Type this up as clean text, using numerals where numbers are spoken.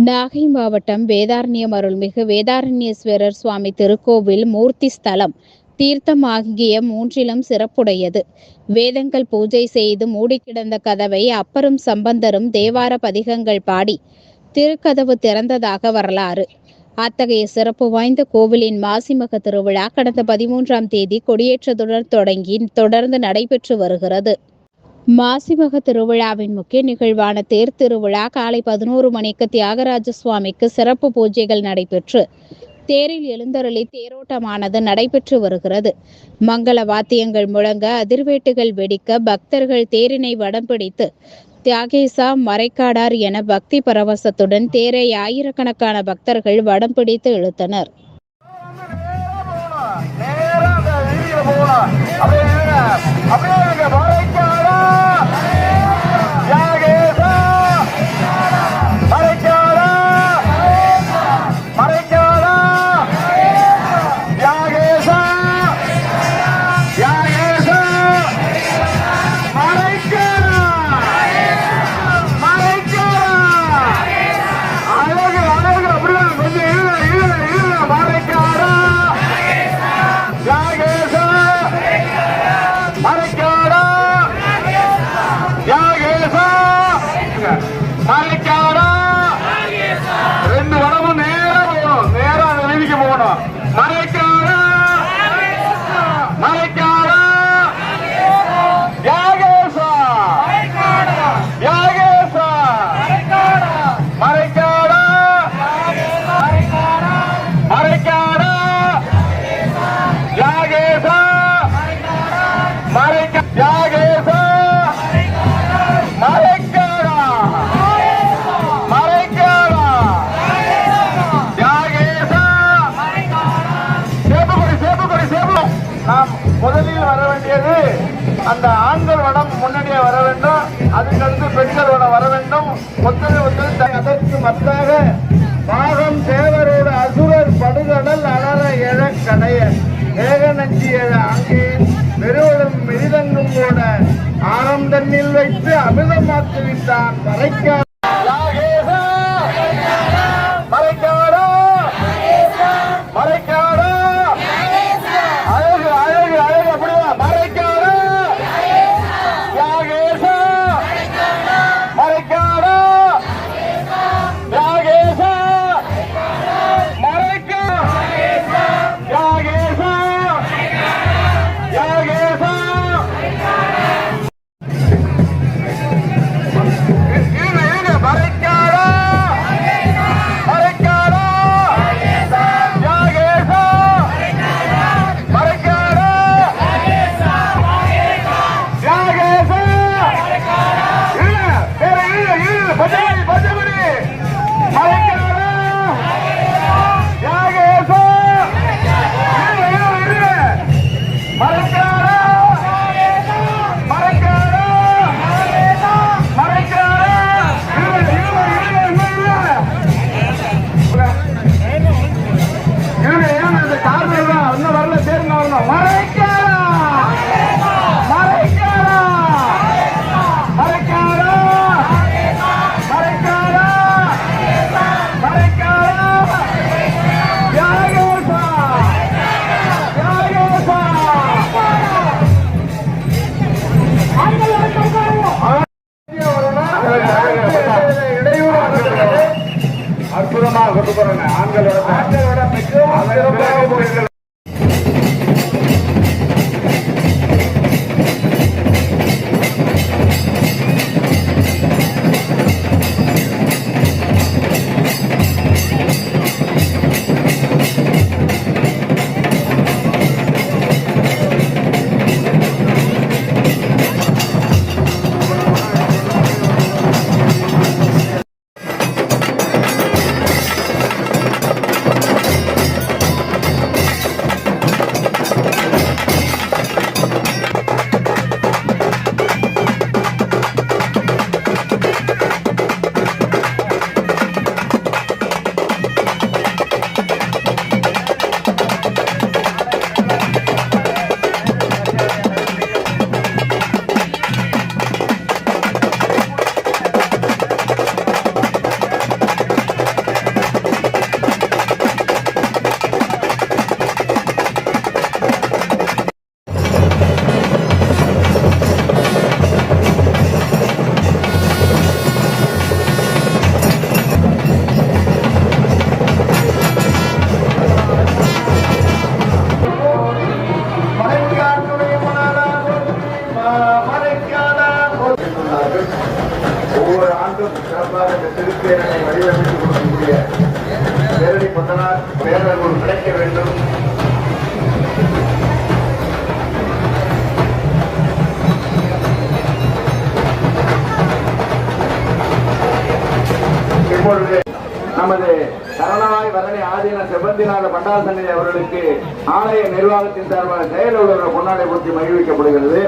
நாகை மாவட்டம் வேதாரண்யம் அருள்மிகு வேதாரண்யேஸ்வரர் சுவாமி திருக்கோவில் மூர்த்தி ஸ்தலம் தீர்த்தம் ஆகிய மூன்றிலும் சிறப்புடையது. வேதங்கள் பூஜை செய்து மூடிக்கிடந்த கதவை அப்பரும் சம்பந்தரும் தேவார பதிகங்கள் பாடி திருக்கதவு திறந்ததாக வரலாறு. அத்தகைய சிறப்பு வாய்ந்த கோவிலின் மாசிமக திருவிழா கடந்த 13ஆம் தேதி கொடியேற்றத்துடன் தொடங்கி தொடர்ந்து நடைபெற்று வருகிறது. மாசிமக திருவிழாவின் முக்கிய நிகழ்வான தேர் திருவிழா காலை 11 மணிக்கு தியாகராஜ சுவாமிக்கு சிறப்பு பூஜைகள் நடைபெற்று தேரில் எழுந்தருளி தேரோட்டமானது நடைபெற்று வருகிறது. மங்கள வாத்தியங்கள் முழங்க, அதிர்வேட்டுகள் வெடிக்க, பக்தர்கள் தேரினை வடம் பிடித்து தியாகேசா மறைக்காடார் என பக்தி பரவசத்துடன் தேரை ஆயிரக்கணக்கான பக்தர்கள் வடம் பிடித்து இழுத்தனர். ரெண்டு வடமும் நேரம் போகணும், நேரம் அந்த வீதிக்கு போகணும். மறைக்காடா மறைக்காடா யாகேசா யாகேசா மறைக்காடா மறைக்காடா யாகேசா மறைக்க யாகேசா நாம் முதலில் வர வேண்டியது அந்த ஆண்கள் வடம் முன்னணியே வர வேண்டும். அதுக்கடுத்து பெண்கள் வடம் வர வேண்டும். அதற்கு மத்தாக பாகம் தேவரோடு அசுரர் படுகடல் அலற எழ கடைய ஏக நஞ்சி எழ அங்கே வெறுவலும் மிதிதங்கும் கூட ஆரம் தண்ணில் வைத்து அமிர்தமாக்கி விட்டான் மறைக்க அற்புதமாக கொண்டு போறாங்க. ஆண்களோட பெற்றோர் ஒவ்வொரு ஆண்டும் சிறப்பாக இந்த திருப்பேரனை வடிவமைத்துக் கொடுக்கக்கூடிய நேரடி பந்தனார் பேரர்கள் கிடைக்க வேண்டும். இப்பொழுது நமது சரணவாய் வரணி ஆதீன செவ்வந்திநாத பண்டாரசன்னதி அவர்களுக்கு ஆலய நிர்வாகத்தின் சார்பாக செயலர் பொன்னாடை போற்றி மகிழ்விக்கப்படுகிறது.